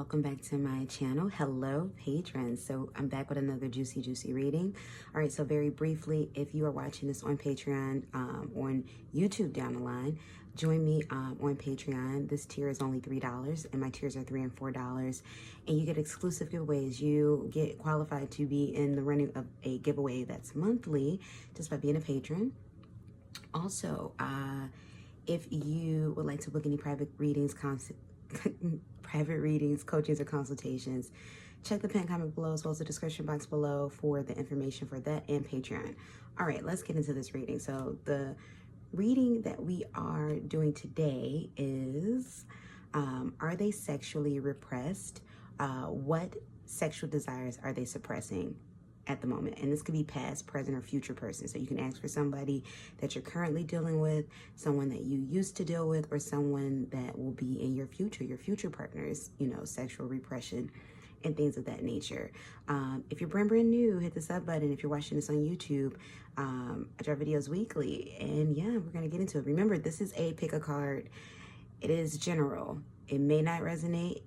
welcome back to my channel. Hello patrons. So I'm back with another juicy reading. All right, so very briefly, if you are watching this on Patreon, on YouTube down the line, join me on Patreon. This tier is only $3 and my tiers are $3 and $4, and you get exclusive giveaways. You get qualified to be in the running of a giveaway that's monthly just by being a patron. Also, if you would like to book any private readings, coachings, or consultations, check the pinned comment below as well as the description box below for the information for that and Patreon. All right, let's get into this reading. So the reading that we are doing today is, are they sexually repressed? What sexual desires are they suppressing at the moment? And this could be past, present, or future person. So you can ask for somebody that you're currently dealing with, someone that you used to deal with, or someone that will be in your future partners, you know, sexual repression and things of that nature. If you're brand new, hit the sub button. If you're watching this on YouTube, I drop videos weekly, and yeah, we're gonna get into it. Remember, this is a pick a card. It is general. It may not resonate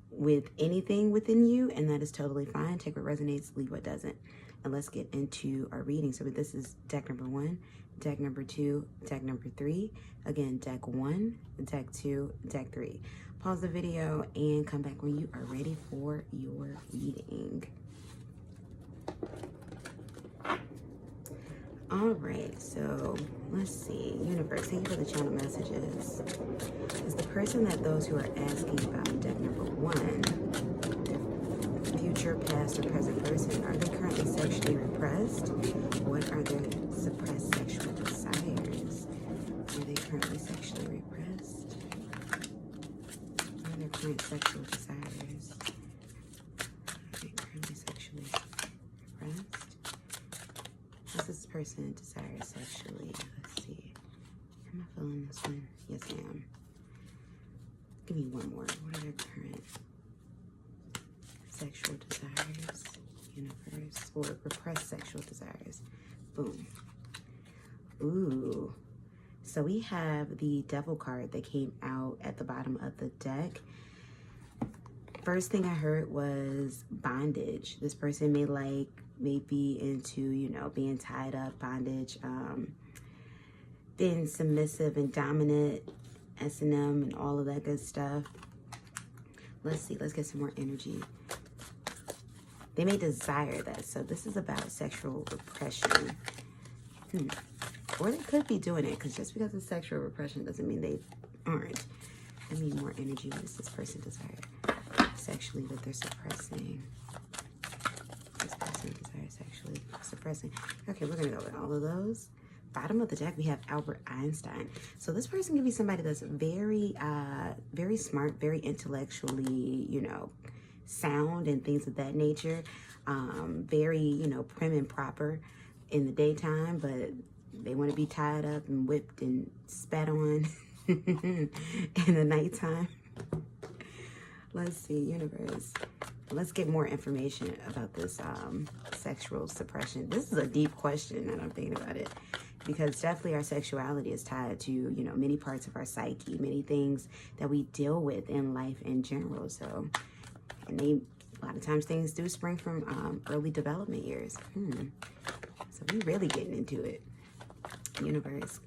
with anything within you, and that is totally fine. Take what resonates, leave what doesn't. And let's get into our reading. So this is deck number 1, deck number 2, deck number 3. Again, deck 1, deck 2, deck 3. Pause the video and come back when you are ready for your reading. All right, so let's see. Universe, thank you for the channel messages. Is the person that those who are asking about in deck number 1, future, past, or present person, are they currently sexually repressed? What are their suppressed sexual desires? Are they currently sexually repressed? What are their current sexual desires? Are they currently sexually repressed? Does this person desire sexually? Let's see. Am I feeling this one? Yes, I am. Give me one more. What are their current sexual desires? Universe. Or repressed sexual desires. Boom. Ooh. So we have the Devil card that came out at the bottom of the deck. First thing I heard was bondage. This person may be into, you know, being tied up, bondage, being submissive and dominant, S&M and all of that good stuff. Let's see, let's get some more energy. They may desire that. So this is about sexual repression. Or they could be doing it, because just because it's sexual repression doesn't mean they aren't. I mean, more energy. What does this person desire sexually that they're suppressing? This person desires sexually suppressing. Okay, we're gonna go with all of those. Bottom of the deck, we have Albert Einstein. So this person can be somebody that's very, very smart, very intellectually, you know, sound and things of that nature. Very, you know, prim and proper in the daytime, but they want to be tied up and whipped and spat on in the nighttime. Let's see, universe. Let's get more information about this sexual suppression. This is a deep question, and I'm thinking about it, because definitely our sexuality is tied to, you know, many parts of our psyche, many things that we deal with in life in general. So, and a lot of times things do spring from early development years. So we really getting into it. Universe,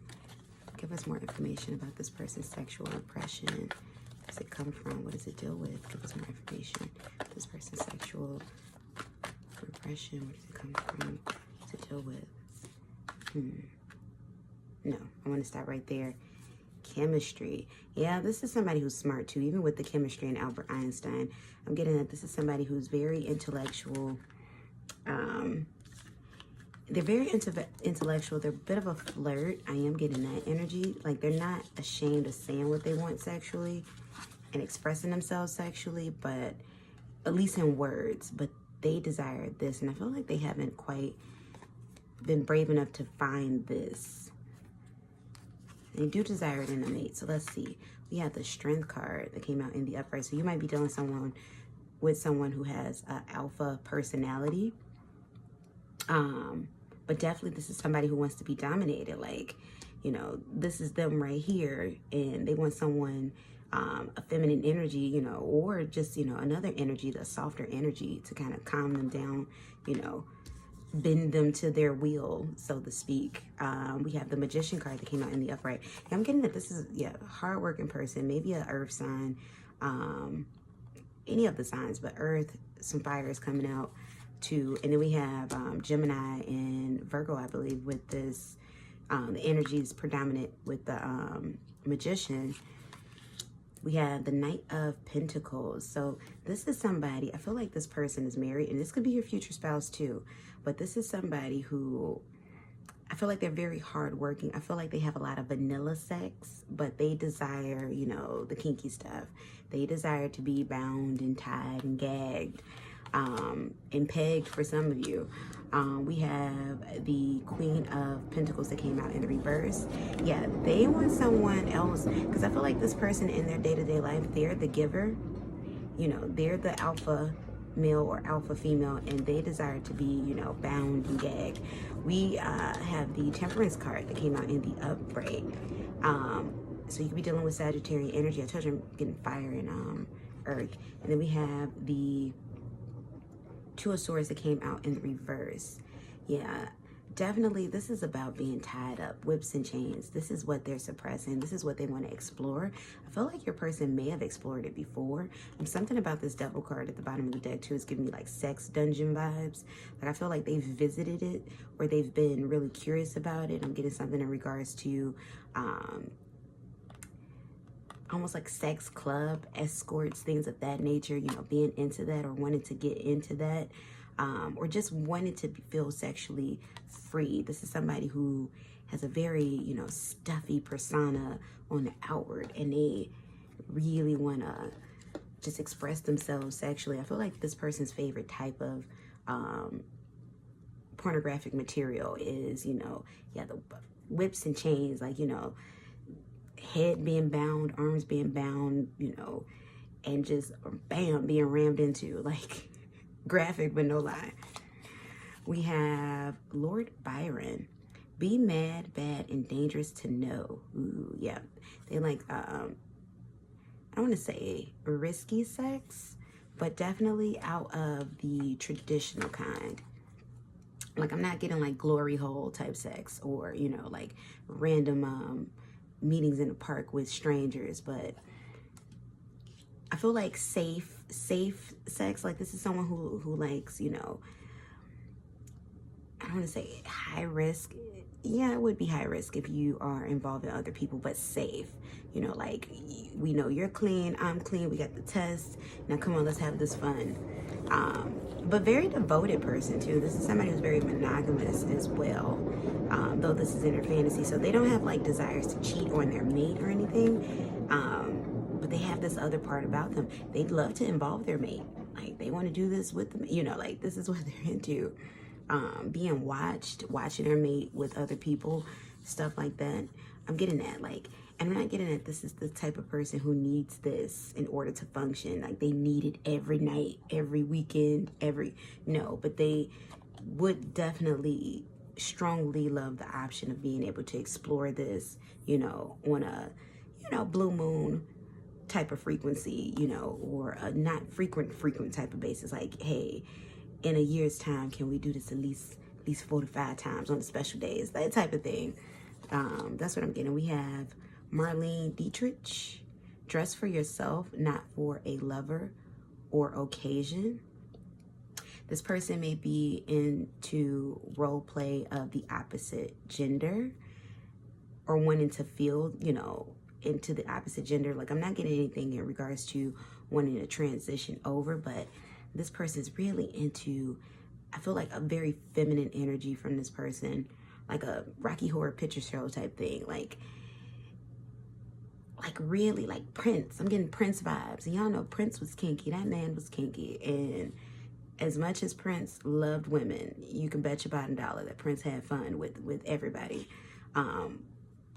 give us more information about this person's sexual repression. Where does it come from? What does it deal with? Give us more information. This person's sexual repression, where does it come from? What does it deal with? No, I want to stop right there. Chemistry. Yeah, this is somebody who's smart too, even with the chemistry and Albert Einstein. I'm getting that this is somebody who's very intellectual. They're very intellectual. They're a bit of a flirt. I am getting that energy. Like, they're not ashamed of saying what they want sexually and expressing themselves sexually, but at least in words. But they desire this, and I feel like they haven't quite been brave enough to find this. They do desire it in a mate. So let's see. We have the Strength card that came out in the upright. So you might be dealing with someone who has an alpha personality. But definitely this is somebody who wants to be dominated. Like, you know, this is them right here, and they want someone a feminine energy, you know, or just, you know, another energy, the softer energy to kind of calm them down, you know, bend them to their will, so to speak. We have the Magician card that came out in the upright. And I'm getting that this is, yeah, a hardworking person, maybe an earth sign, any of the signs, but earth, some fire is coming out too. And then we have Gemini and Virgo, I believe, with this. The energy is predominant with the Magician. We have the Knight of Pentacles. So this is somebody, I feel like this person is married, and this could be your future spouse too. But this is somebody who, I feel like they're very hardworking. I feel like they have a lot of vanilla sex, but they desire, you know, the kinky stuff. They desire to be bound and tied and gagged, and pegged for some of you. We have the Queen of Pentacles that came out in the reverse. Yeah, they want someone else, because I feel like this person in their day-to-day life, they're the giver. You know, they're the alpha male or alpha female, and they desire to be, you know, bound and gagged. We have the Temperance card that came out in the upright. So you could be dealing with Sagittarian energy. I told you I'm getting fire and earth. And then we have the Two of Swords that came out in the reverse. Yeah, definitely this is about being tied up, whips and chains. This is what they're suppressing. This is what they want to explore. I feel like your person may have explored it before. And something about this Devil card at the bottom of the deck too is giving me like sex dungeon vibes. Like I feel like they've visited it, or they've been really curious about it. I'm getting something in regards to almost like sex club, escorts, things of that nature, you know, being into that or wanting to get into that, or just wanting to feel sexually free. This is somebody who has a very, you know, stuffy persona on the outward, and they really want to just express themselves sexually. I feel like this person's favorite type of pornographic material is, you know, yeah, the whips and chains, like, you know, head being bound, arms being bound, you know, and just bam, being rammed into, like, graphic but no lie. We have Lord Byron. Be mad, bad, and dangerous to know. Ooh, yeah. They like, I want to say risky sex, but definitely out of the traditional kind. Like, I'm not getting like glory hole type sex, or, you know, like random meetings in the park with strangers, but I feel like safe sex. Like, this is someone who likes, you know, I don't want to say high risk. Yeah, it would be high risk if you are involved in other people, but safe. You know, like, we know you're clean, I'm clean, we got the test. Now come on, let's have this fun. But very devoted person too. This is somebody who's very monogamous as well. Though this is in their fantasy, so they don't have like desires to cheat on their mate or anything. But they have this other part about them. They'd love to involve their mate. Like, they want to do this with them. You know, like, this is what they're into. Being watched, watching their mate with other people, stuff like that. I'm getting that, like, and I'm not getting that this is the type of person who needs this in order to function. Like, they need it every night, every weekend, no, but they would definitely strongly love the option of being able to explore this, you know, on a, you know, blue moon type of frequency, you know, or a not frequent type of basis. Like, hey, in a year's time, can we do this at least 45 times on the special days? That type of thing. That's what I'm getting. We have Marlene Dietrich. Dress for yourself, not for a lover or occasion. This person may be into role play of the opposite gender, or wanting to feel, you know, into the opposite gender. Like, I'm not getting anything in regards to wanting to transition over, but this person is really into, I feel like, a very feminine energy from this person, like a Rocky Horror Picture Show type thing, like really like Prince. I'm getting Prince vibes, and y'all know Prince was kinky. That man was kinky, and as much as Prince loved women, you can bet your bottom dollar that Prince had fun with everybody.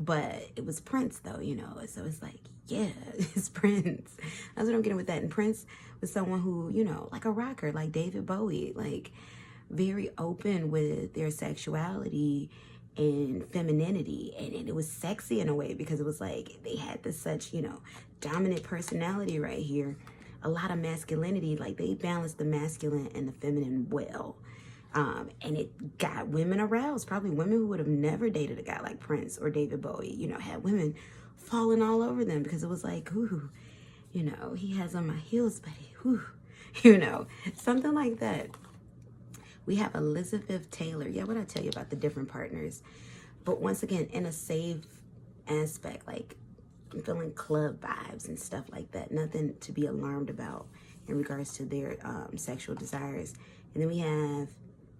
But it was Prince though, you know, so it's like, yeah, it's Prince. That's what I'm getting with that. And Prince was someone who, you know, like a rocker, like David Bowie, like very open with their sexuality, and femininity, and it was sexy in a way because it was like they had this such, you know, dominant personality right here, a lot of masculinity, like they balanced the masculine and the feminine well. And it got women aroused, probably women who would have never dated a guy like Prince or David Bowie, you know, had women falling all over them because it was like, ooh, you know, he has on my heels, buddy, ooh, you know, something like that. We have Elizabeth Taylor. Yeah, what I tell you about the different partners. But once again, in a safe aspect, like I'm feeling club vibes and stuff like that. Nothing to be alarmed about in regards to their sexual desires. And then we have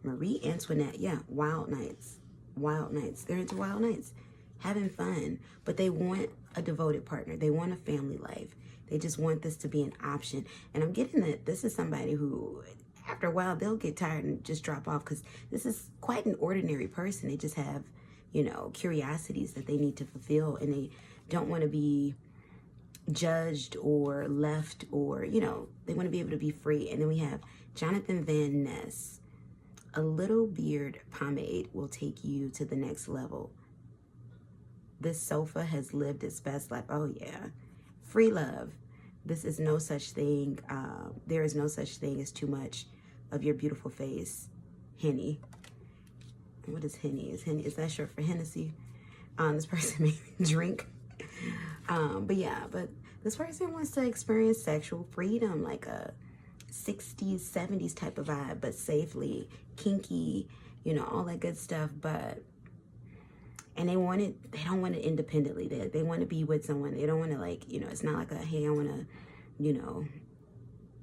Marie Antoinette. Yeah, wild nights. Wild nights. They're into wild nights. Having fun. But they want a devoted partner. They want a family life. They just want this to be an option. And I'm getting that this is somebody who, after a while, they'll get tired and just drop off because this is quite an ordinary person. They just have, you know, curiosities that they need to fulfill, and they don't want to be judged or left, or, you know, they want to be able to be free. And then we have Jonathan Van Ness. A little beard pomade will take you to the next level. This sofa has lived its best life. Oh, yeah. Free love. This is no such thing. There is no such thing as too much of your beautiful face. Henny. What is Henny? Is that short for Hennessy? This person made me drink. But yeah, but this person wants to experience sexual freedom, like a 60s, 70s type of vibe, but safely, kinky, you know, all that good stuff. But, and they don't want it independently. They want to be with someone. They don't want to, like, you know, it's not like a, hey, I want to, you know,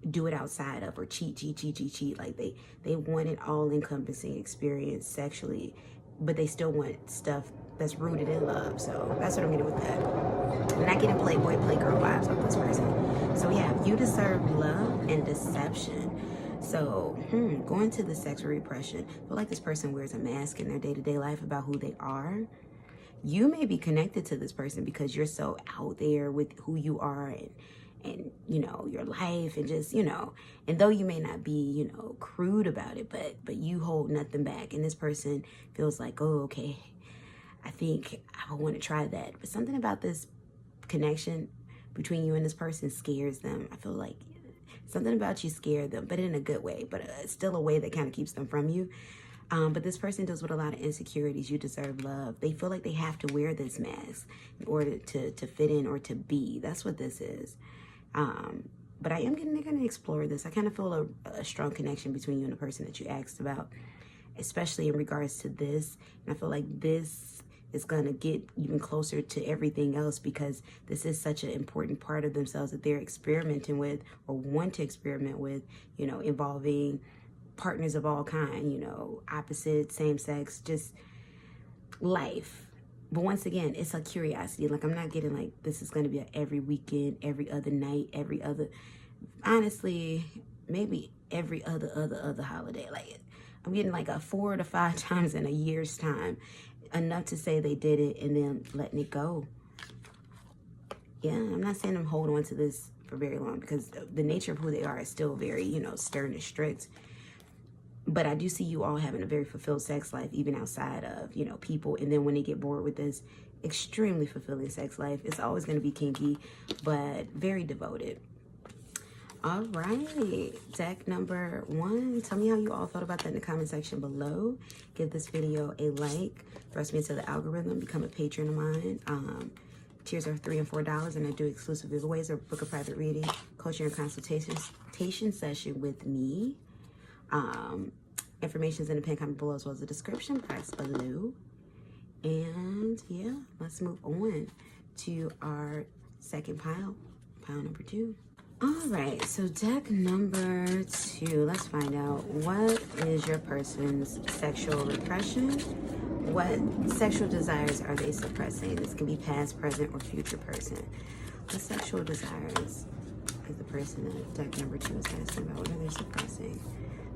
do it outside of, or cheat. Like they want it all encompassing experience sexually, but they still want stuff that's rooted in love. So that's what I'm getting with that. I'm not getting playboy, playgirl vibes with this person. So yeah, you deserve love and deception. So going to the sexual repression, I feel like this person wears a mask in their day-to-day life about who they are. You may be connected to this person because you're so out there with who you are and you know, your life, and just, you know, and though you may not be, you know, crude about it, but you hold nothing back, and this person feels like, oh, okay, I think I want to try that. But something about this connection between you and this person scares them. I feel like something about you scared them, but in a good way, but still a way that kind of keeps them from you. But this person deals with a lot of insecurities. You deserve love. They feel like they have to wear this mask in order to fit in or to be. That's what this is. But I am going to explore this. I kind of feel a strong connection between you and the person that you asked about, especially in regards to this. And I feel like this is going to get even closer to everything else, because this is such an important part of themselves that they're experimenting with, or want to experiment with, you know, involving partners of all kind, you know, opposite, same sex, just life. But once again, it's a curiosity. Like, I'm not getting like this is going to be every weekend, every other night, every other, honestly, maybe every other holiday. Like, I'm getting like a 4 to 5 times in a year's time, enough to say they did it and then letting it go. Yeah, I'm not saying I'm holding on to this for very long, because the nature of who they are is still very, you know, stern and strict. But I do see you all having a very fulfilled sex life, even outside of, you know, people. And then when they get bored with this extremely fulfilling sex life, it's always going to be kinky, but very devoted. All right, deck number 1. Tell me how you all felt about that in the comment section below. Give this video a like. Thrust me into the algorithm. Become a patron of mine. Tiers are $3 and $4, and I do exclusive giveaways or book a private reading, coaching, or consultation session with me. Information is in the pinned comment below, as well as the description box below. And yeah, let's move on to our second pile number 2. All right, so deck number 2. Let's find out, what is your person's sexual repression? What sexual desires are they suppressing? This can be past, present, or future person. What sexual desires is the person that deck number 2 is asking about? What are they suppressing?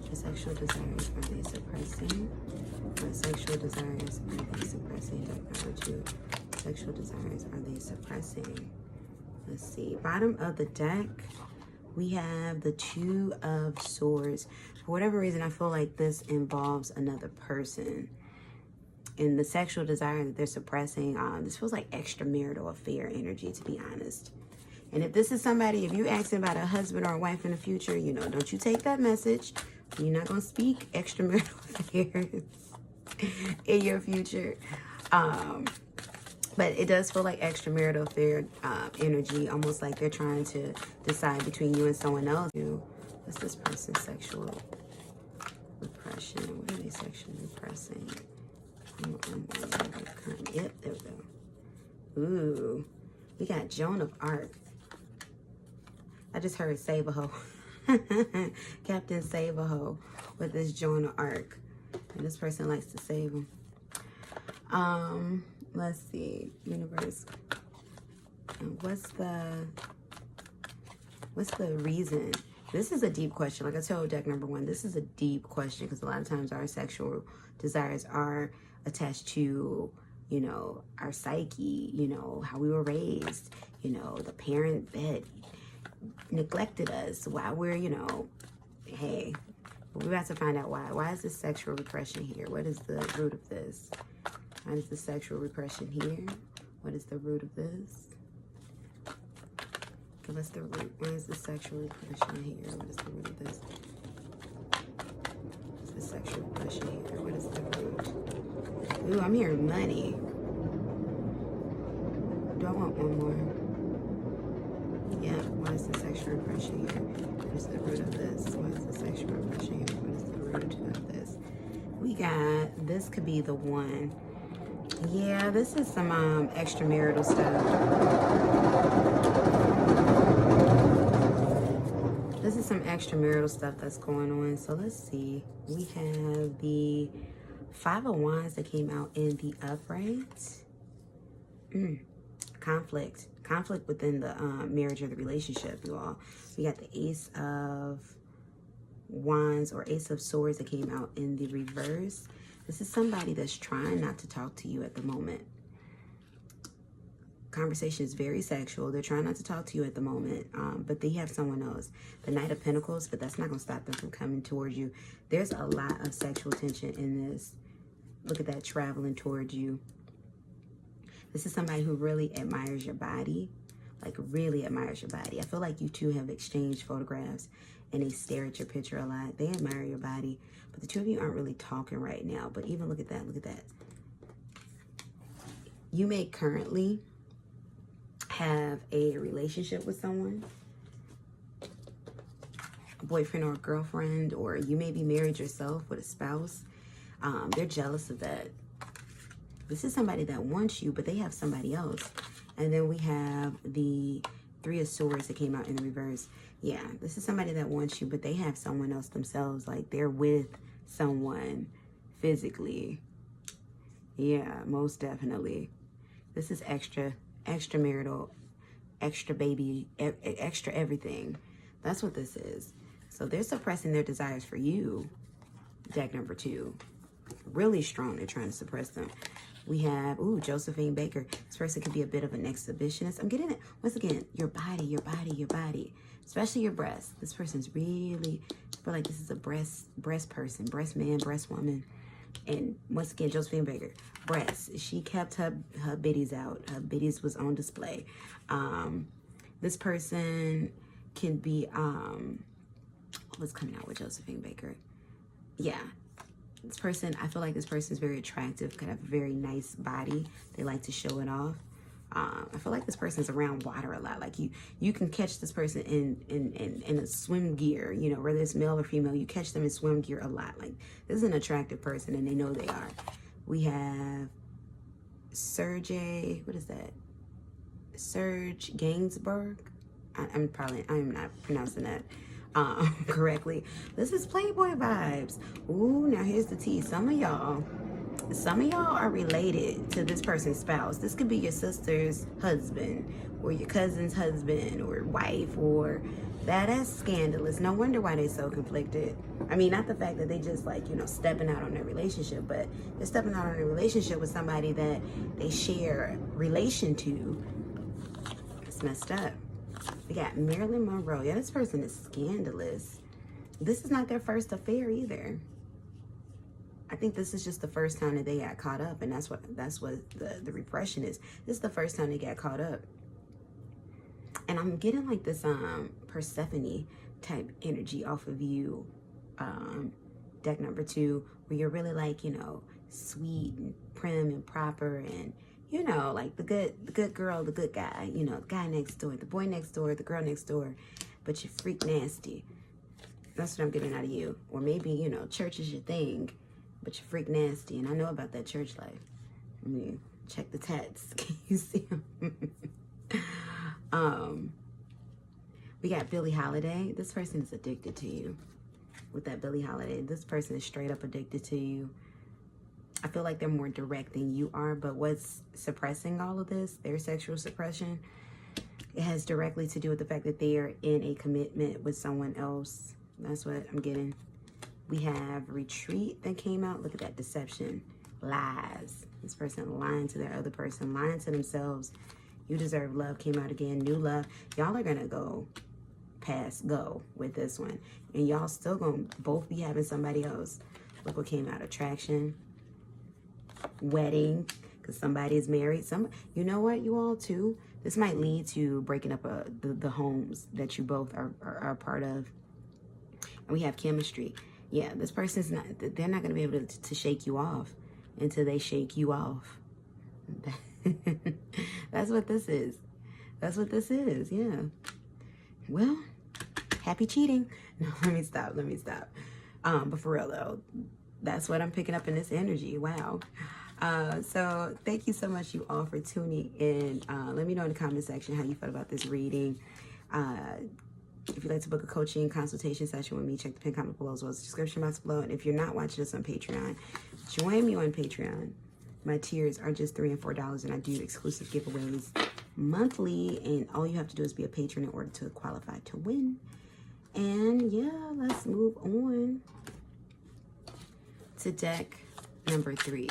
What sexual desires are they suppressing? What sexual desires are they suppressing? Deck number 2. Sexual desires are they suppressing? Let's see. Bottom of the deck, we have the 2 of Swords. For whatever reason, I feel like this involves another person. And the sexual desire that they're suppressing, this feels like extramarital affair energy, to be honest. And if this is somebody, if you're asking about a husband or a wife in the future, you know, don't you take that message. You're not going to speak extramarital affairs in your future. But it does feel like extramarital affair energy, almost like they're trying to decide between you and someone else. What's this person's sexual repression? What are they sexually repressing? Yep, there we go. Ooh, we got Joan of Arc. I just heard save a hoe. Captain Save a Hoe with this Joan of Arc. And this person likes to save them. Let's see. Universe. What's the reason? This is a deep question. Like I told deck number 1, this is a deep question because a lot of times our sexual desires are attached to, you know, our psyche, you know, how we were raised, you know, the parent that neglected us while we're, you know, hey, we're about to find out why. Why is this sexual repression here? What is the root of this? Why is the sexual repression here? What is the root of this? Give us the root. Why is the sexual repression here? What is the root of this? What is the sexual repression here? What is the root? Ooh, I'm hearing money. Do I want one more? Yeah, what is the sexual repression here? What is the root of this? What is the sexual repression here? What is the root of this? We got, this could be the one. Yeah, this is some extramarital stuff. This is some extramarital stuff that's going on. So let's see. We have the 5 of Wands that came out in the upright. Conflict within the marriage or the relationship, you all. We got the Ace of Wands or Ace of Swords that came out in the reverse. This is somebody that's trying not to talk to you at the moment. Conversation is very sexual. They're trying not to talk to you at the moment, but they have someone else. The Knight of Pentacles, but that's not going to stop them from coming towards you. There's a lot of sexual tension in this. Look at that, traveling towards you. This is somebody who really admires your body, like really admires your body. I feel like you two have exchanged photographs and they stare at your picture a lot. They admire your body, but the two of you aren't really talking right now. But even look at that, look at that. You may currently have a relationship with someone, a boyfriend or a girlfriend, or you may be married yourself with a spouse. They're jealous of that. This is somebody that wants you, but they have somebody else. And then we have the 3 of Swords that came out in the reverse. Yeah, this is somebody that wants you, but they have someone else themselves. Like they're with someone physically. Yeah, most definitely. This is extramarital, extra baby, extra everything. That's what this is. So they're suppressing their desires for you. Deck number 2. Really strong. They're trying to suppress them. We have, Josephine Baker. This person could be a bit of an exhibitionist. I'm getting it. Once again, your body, your body, your body. Especially your breasts. This person's really, I feel like this is a breast person. Breast man, breast woman. And once again, Josephine Baker. Breasts. She kept her bitties out. Her bitties was on display. This person can be, what's coming out with Josephine Baker? Yeah. This person, I feel like this person is very attractive, could have a very nice body. They like to show it off. I feel like this person's around water a lot. Like you can catch this person in a swim gear, you know, whether it's male or female, you catch them in swim gear a lot. Like this is an attractive person and they know they are. We have Sergey, what is that? Serge Gainsbourg. I'm not pronouncing that correctly. This is Playboy vibes. Ooh, now here's the tea. Some of y'all are related to this person's spouse. This could be your sister's husband or your cousin's husband or wife, or that's scandalous. No wonder why they're so conflicted. I mean, not the fact that they just like, you know, stepping out on their relationship, but they're stepping out on a relationship with somebody that they share relation to. It's messed up. We got Marilyn Monroe. Yeah, this person is scandalous. This is not their first affair either. I think this is just the first time that they got caught up, and that's what the repression is. This is the first time they got caught up. And I'm getting like this Persephone type energy off of you, deck number 2, where you're really like, you know, sweet and prim and proper, and you know, like the good girl, the good guy, you know, the guy next door, the boy next door, the girl next door, but you freak nasty. That's what I'm getting out of you. Or maybe, you know, church is your thing, but you freak nasty. And I know about that church life. I mean, check the tats. Can you see them? We got Billie Holiday. This person is addicted to you. With that Billie Holiday, this person is straight up addicted to you. I feel like they're more direct than you are, but what's suppressing all of this, their sexual suppression, it has directly to do with the fact that they are in a commitment with someone else. That's what I'm getting. We have Retreat that came out. Look at that, deception, lies. This person lying to their other person, lying to themselves. You deserve love came out again. New love. Y'all are gonna go past go with this one, and y'all still gonna both be having somebody else. Look what came out. Attraction, wedding, because somebody is married. You know what, you all too, this might lead to breaking up the homes that you both are a part of. And we have chemistry. Yeah, this person's not, they're not going to be able to shake you off until they shake you off. That's what this is. That's what this is. Yeah. Well, happy cheating. No, let me stop. But for real though, that's what I'm picking up in this energy. Wow. So thank you so much, you all, for tuning in. Let me know in the comment section how you felt about this reading. If you'd like to book a coaching consultation session with me, check the pinned comment below as well as the description box below. And if you're not watching this on Patreon, join me on Patreon. My tiers are just $3 and $4, and I do exclusive giveaways monthly. And all you have to do is be a patron in order to qualify to win. And yeah, let's move on to deck number 3.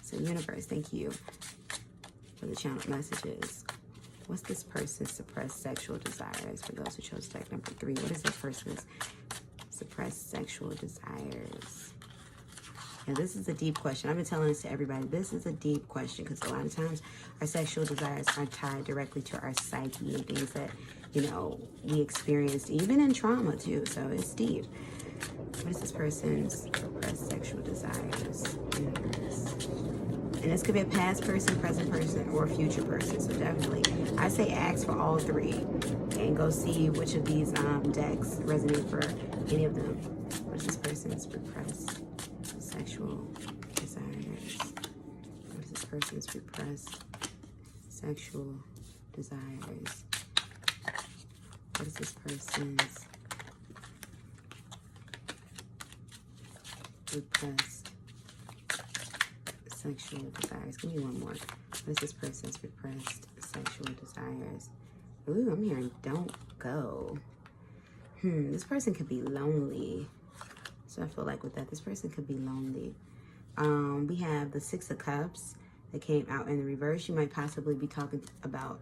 So universe, thank you for the channel messages. What's this person's suppressed sexual desires? For those who chose deck number 3, what is this person's suppressed sexual desires? And this is a deep question. I've been telling this to everybody. This is a deep question because a lot of times our sexual desires are tied directly to our psyche and things that, you know, we experienced even in trauma too. So it's deep. What is this person's suppressed sexual desires? And this could be a past person, present person, or a future person. So definitely, I say ask for all 3 and go see which of these decks resonate for any of them. What is this person's repressed sexual desires? What is this person's repressed sexual desires? What is this person's repressed sexual desires? Give me one more. What is this person's repressed sexual desires? Ooh, I'm hearing don't go. This person could be lonely. So I feel like with that, this person could be lonely. We have the 6 of Cups that came out in the reverse. You might possibly be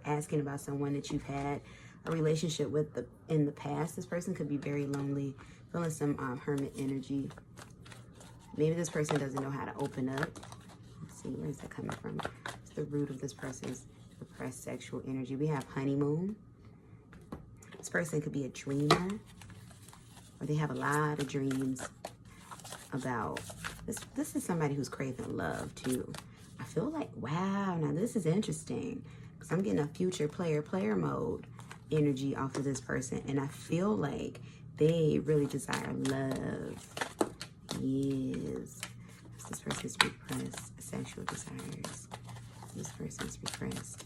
asking about someone that you've had a relationship with in the past. This person could be very lonely, feeling some hermit energy. Maybe this person doesn't know how to open up. Let's see, where is that coming from? It's the root of this person's repressed sexual energy. We have honeymoon. This person could be a dreamer, or they have a lot of dreams about this. This is somebody who's craving love too. I feel like, wow, now this is interesting because I'm getting a future player mode energy off of this person, and I feel like they really desire love. Yes. This person's repressed sexual desires. This person's repressed.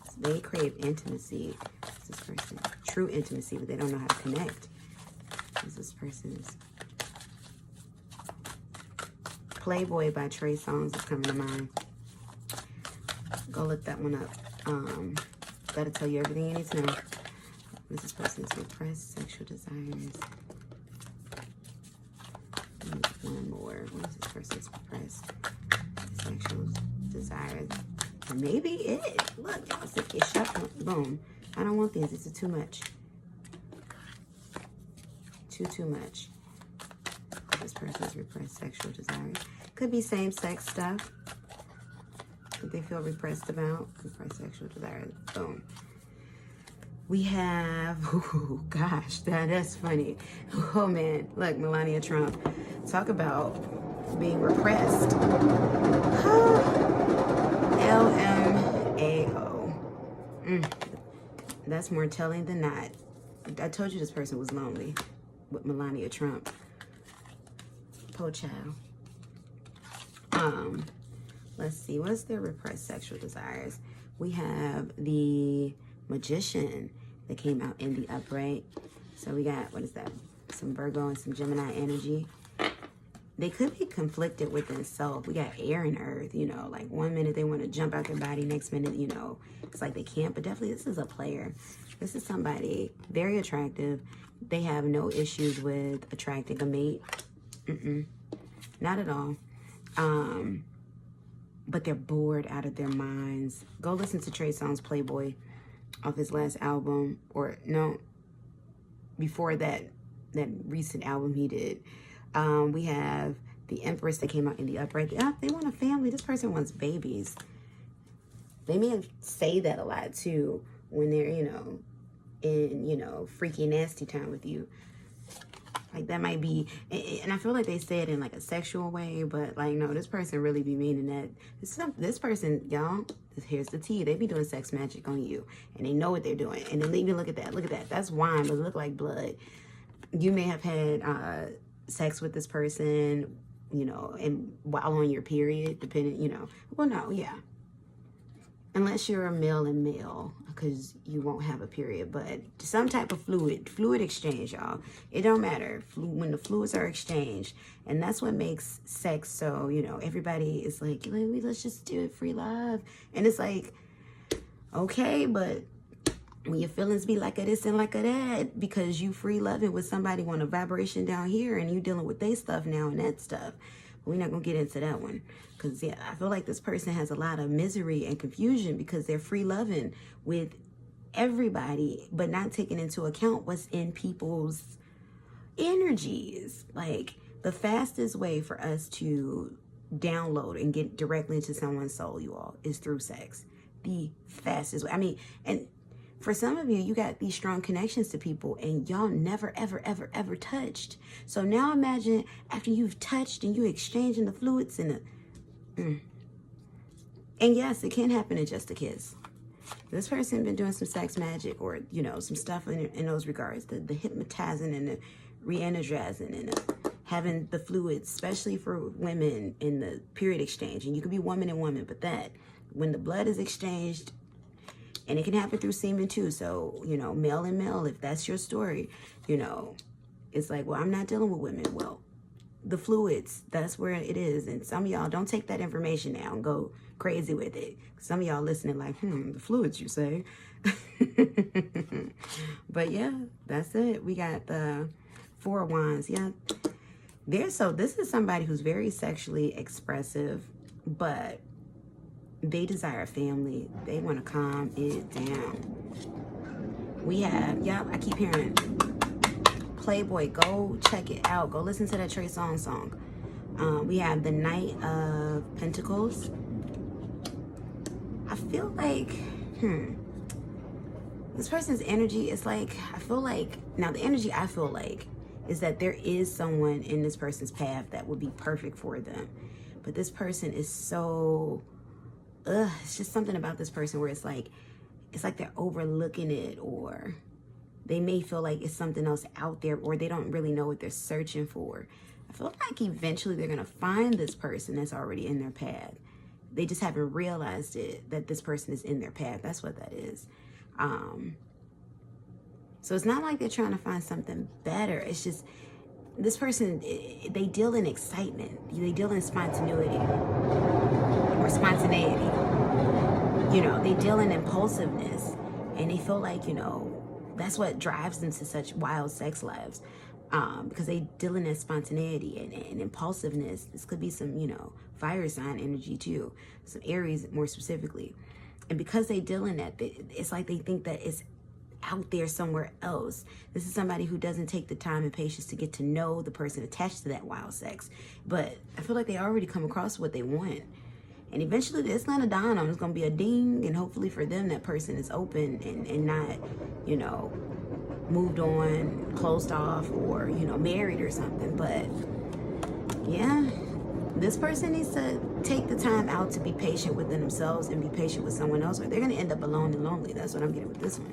So they crave intimacy. This person, true intimacy, but they don't know how to connect. This person's Playboy by Trey Songz is coming to mind. Go look that one up. That'll tell you everything you need to know. What is this person's repressed sexual desires? One more. What is this person's repressed sexual desires? Maybe it. Look, it's shut. Boom. I don't want these. This is too much. Too much. This person's repressed sexual desires. Could be same-sex stuff that they feel repressed about. Repressed sexual desires. Boom. We have, oh gosh, that's funny. Oh man, look, Melania Trump. Talk about being repressed. LMAO. That's more telling than not. I told you this person was lonely with Melania Trump. Po child. Let's see, what's their repressed sexual desires? We have the Magician that came out in the upright. So we got, what is that? Some Virgo and some Gemini energy. They could be conflicted within self. We got air and earth, you know, like one minute they want to jump out their body, next minute, you know, it's like they can't. But definitely this is a player. This is somebody very attractive. They have no issues with attracting a mate. Not at all. But they're bored out of their minds. Go listen to Trey Songz Playboy off his last album, or no, before that recent album he did. We have the Empress that came out in the upright. They want a family. This person wants babies. They may say that a lot too when they're, you know, in, you know, freaky nasty time with you. Like that might be, and I feel like they say it in like a sexual way, but like, no, this person really be meaning that. This person, y'all, here's the tea. They be doing sex magic on you, and they know what they're doing. And then even look at that. That's wine, but it look like blood. You may have had sex with this person, you know, and while on your period, depending, you know. Well, no, yeah. Unless you're a male and male, because you won't have a period, but some type of fluid exchange, y'all. It don't matter when the fluids are exchanged, and that's what makes sex so, you know, everybody is like, let's just do it, free love, and it's like, okay, but when your feelings be like a this and like a that, because you free loving with somebody on a vibration down here, and you dealing with their stuff now and that stuff. We're not gonna get into that one, because yeah, I feel like this person has a lot of misery and confusion because they're free loving with everybody, but not taking into account what's in people's energies. Like, the fastest way for us to download and get directly into someone's soul, you all, is through sex. The fastest way. I mean, and for some of you, you got these strong connections to people and y'all never, ever, ever, ever touched. So now imagine after you've touched and you exchanging the fluids and and yes, it can happen in just a kiss. This person been doing some sex magic, or, you know, some stuff in those regards. The hypnotizing and the re-energizing and having the fluids, especially for women in the period exchange. And you could be woman and woman, but that, when the blood is exchanged, and it can happen through semen too. So, you know, male and male, if that's your story, you know, it's like, well, I'm not dealing with women. Well, the fluids, that's where it is. And some of y'all don't take that information now and go crazy with it. Some of y'all listening like, the fluids, you say. But yeah, that's it. We got the Four of Wands. Yeah. This is somebody who's very sexually expressive, but they desire a family. They want to calm it down. We have, I keep hearing Playboy. Go check it out. Go listen to that Trey Songz song. We have the Knight of Pentacles. I feel like, this person's energy is like, I feel like, now the energy I feel like is that there is someone in this person's path that would be perfect for them. But this person is so, it's just something about this person where it's like they're overlooking it, or they may feel like it's something else out there, or they don't really know what they're searching for. I feel like eventually they're going to find this person that's already in their path. They just haven't realized it, that this person is in their path. That's what that is. So it's not like they're trying to find something better. It's just this person, they deal in excitement. They deal in spontaneity. You know, they deal in impulsiveness, and they feel like, you know, that's what drives them to such wild sex lives, because they deal in that spontaneity and impulsiveness. This could be some, you know, fire sign energy too, some Aries more specifically. And because they deal in that, it's like they think that it's out there somewhere else. This is somebody who doesn't take the time and patience to get to know the person attached to that wild sex. But I feel like they already come across what they want. And eventually it's not a dawn on them. It's going to be a ding. And hopefully for them, that person is open and not, you know, moved on, closed off, or, you know, married or something. But yeah, this person needs to take the time out to be patient within themselves and be patient with someone else, or they're going to end up alone and lonely. That's what I'm getting with this one.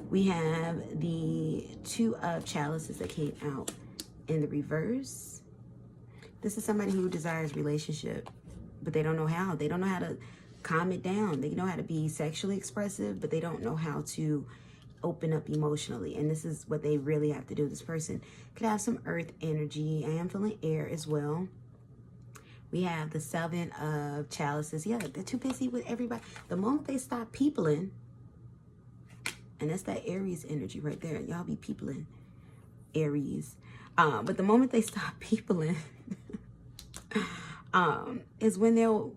We have the Two of Chalices that came out in the reverse. This is somebody who desires relationship, but they don't know how. They don't know how to calm it down. They know how to be sexually expressive, but they don't know how to open up emotionally. And this is what they really have to do. This person could have some earth energy. I am feeling air as well. We have the Seven of Chalices. Yeah, they're too busy with everybody. The moment they stop peopling, and that's that Aries energy right there. Y'all be peopling, Aries. But the moment they stop peopling, is when they'll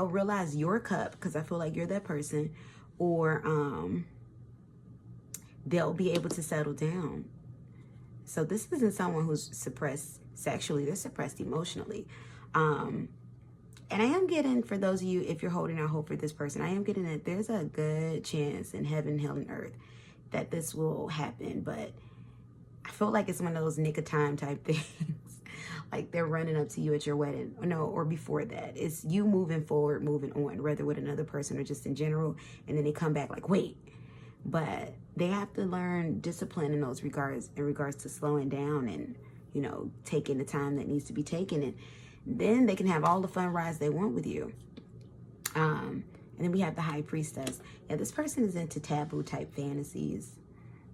realize your cup, because I feel like you're that person, or they'll be able to settle down. So this isn't someone who's suppressed sexually, they're suppressed emotionally. And I am getting, for those of you, if you're holding out hope for this person, I am getting that there's a good chance in heaven, hell, and earth that this will happen. But I feel like it's one of those nick of time type things. Like they're running up to you at your wedding. Or before that. It's you moving forward, moving on, whether with another person or just in general. And then they come back like, wait. But they have to learn discipline in those regards, in regards to slowing down and, you know, taking the time that needs to be taken. And then they can have all the fun rides they want with you. And then we have the High Priestess. Yeah, this person is into taboo type fantasies.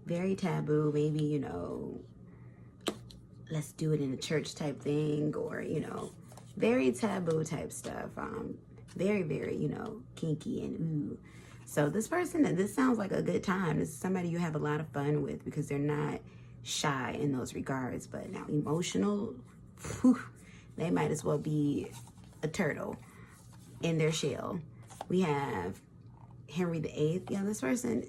Very taboo. Maybe, you know, let's do it in a church type thing, or, you know, very taboo type stuff. Very, very, you know, kinky and ooh. So this person, this sounds like a good time. This is somebody you have a lot of fun with because they're not shy in those regards. But now emotional, whew, they might as well be a turtle in their shell. We have Henry VIII. Yeah, this person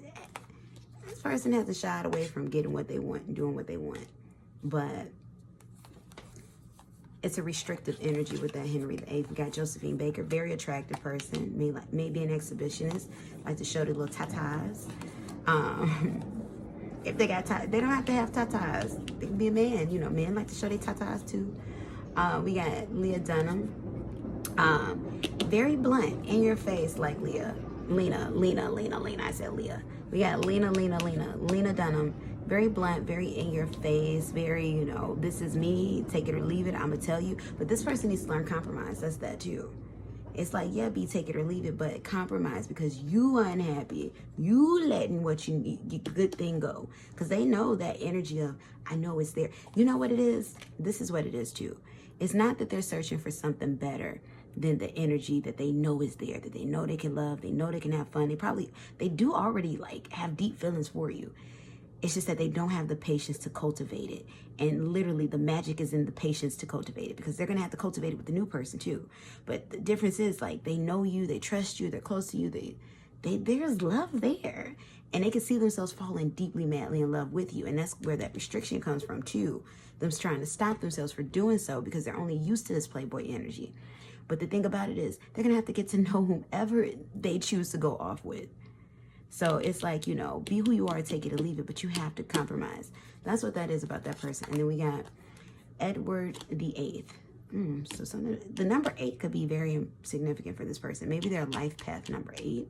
has to shy away from getting what they want and doing what they want. But it's a restrictive energy with that Henry VIII. We got Josephine Baker, very attractive person, maybe an exhibitionist, like to show their little tatas. If they got they don't have to have tatas. They can be a man. You know, men like to show their tatas too. We got Leah Dunham. Very blunt, in your face like Leah. Lena. I said Leah. We got Lena Dunham. Very blunt, very in your face, very, you know, this is me, take it or leave it, I'm gonna tell you. But this person needs to learn compromise. That's that too. It's like, yeah, be take it or leave it, but compromise because you are unhappy. You letting what you need, good thing go. Because they know that energy of, I know it's there. You know what it is? This is what it is too. It's not that they're searching for something better than the energy that they know is there, that they know they can love, they know they can have fun. They do already like have deep feelings for you. It's just that they don't have the patience to cultivate it. And literally the magic is in the patience to cultivate it, because they're going to have to cultivate it with the new person too. But the difference is, like, they know you, they trust you, they're close to you, there's love there. And they can see themselves falling deeply, madly in love with you. And that's where that restriction comes from too. Them trying to stop themselves for doing so because they're only used to this playboy energy. But the thing about it is, they're going to have to get to know whomever they choose to go off with. So it's like, you know, be who you are, take it or leave it, but you have to compromise. That's what that is about that person. And then we got Edward VIII. So the number 8 could be very significant for this person. Maybe their life path number 8.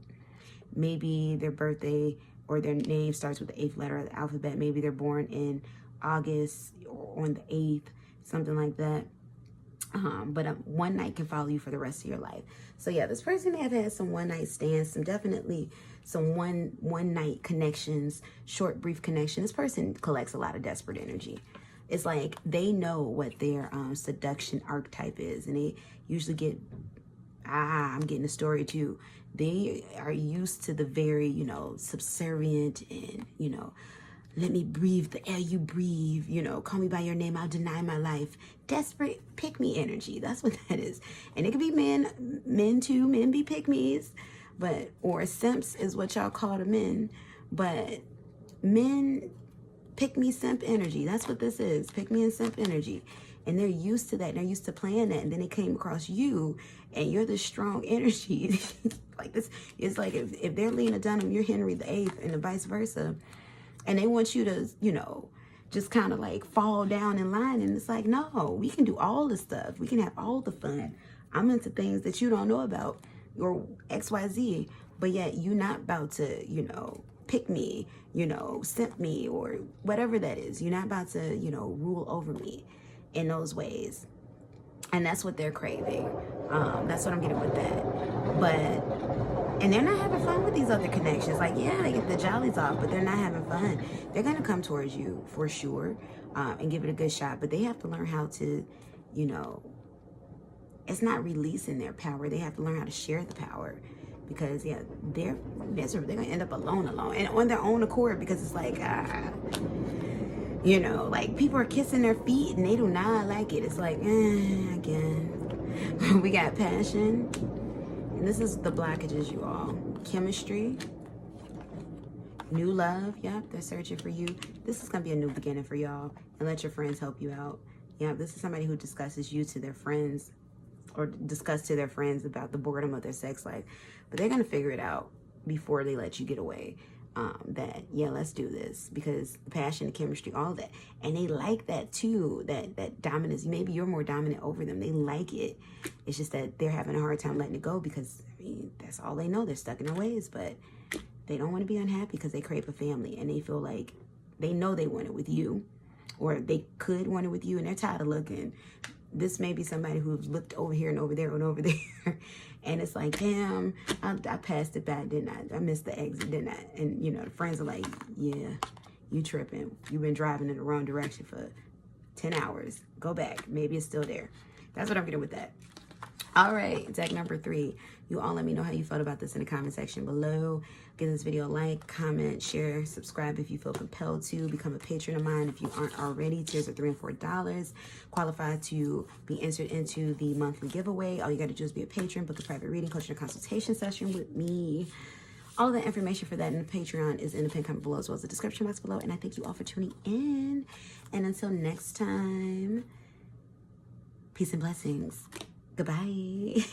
Maybe their birthday or their name starts with the 8th letter of the alphabet. Maybe they're born in August or on the 8th, something like that. But one night can follow you for the rest of your life. So yeah, this person may have had some one night stands, some one night connections, short, brief connection. This person collects a lot of desperate energy. It's like they know what their seduction archetype is, and they usually get, I'm getting a story too. They are used to the very, you know, subservient and, you know, let me breathe the air you breathe, you know, call me by your name, I'll deny my life. Desperate pick-me energy. That's what that is. And it could be men too. Men be pick-me's, or simps is what y'all call the men. But men pick me simp energy. That's what this is. Pick me and simp energy. And they're used to that. And they're used to playing that. And then they came across you and you're the strong energy. Like this, it's like if they're Lena Dunham, you're Henry VIII and vice versa. And they want you to, you know, just kind of like fall down in line. And it's like, no, we can do all the stuff. We can have all the fun. I'm into things that you don't know about or XYZ. But yet you're not about to, you know, pick me, you know, simp me or whatever that is. You're not about to, you know, rule over me in those ways. And that's what they're craving. That's what I'm getting with that. But, and they're not having fun with these other connections. Like, yeah, they get the jollies off, but they're not having fun. They're going to come towards you for sure and give it a good shot. But they have to learn how to, you know, it's not releasing their power. They have to learn how to share the power. Because, yeah, they're going to end up alone and on their own accord because it's like, you know, like people are kissing their feet and they do not like it. It's like, again, we got passion. And this is the blockages, you all. Chemistry. New love. Yep, they're searching for you. This is going to be a new beginning for y'all. And let your friends help you out. Yeah, this is somebody who discusses you to their friends or discuss to their friends about the boredom of their sex life. But they're going to figure it out before they let you get away. That, yeah, let's do this. Because the passion, the chemistry, all of that. And they like that too. That dominance. Maybe you're more dominant over them. They like it. It's just that they're having a hard time letting it go because, I mean, that's all they know. They're stuck in their ways. But they don't want to be unhappy because they crave a family. And they feel like they know they want it with you. Or they could want it with you. And they're tired of looking. This may be somebody who's looked over here and over there and over there. And it's like, damn, I passed it back, didn't I? I missed the exit, didn't I? And, you know, the friends are like, yeah, you tripping. You've been driving in the wrong direction for 10 hours. Go back. Maybe it's still there. That's what I'm getting with that. All right, deck number 3. You all let me know how you felt about this in the comment section below. Give this video a like, comment, share, subscribe if you feel compelled to. Become a patron of mine if you aren't already. Tiers are $3 and $4. Qualify to be entered into the monthly giveaway. All you got to do is be a patron, book a private reading, coaching, and consultation session with me. All of the information for that in the Patreon is in the pinned comment below as well as the description box below. And I thank you all for tuning in. And until next time, peace and blessings. Goodbye.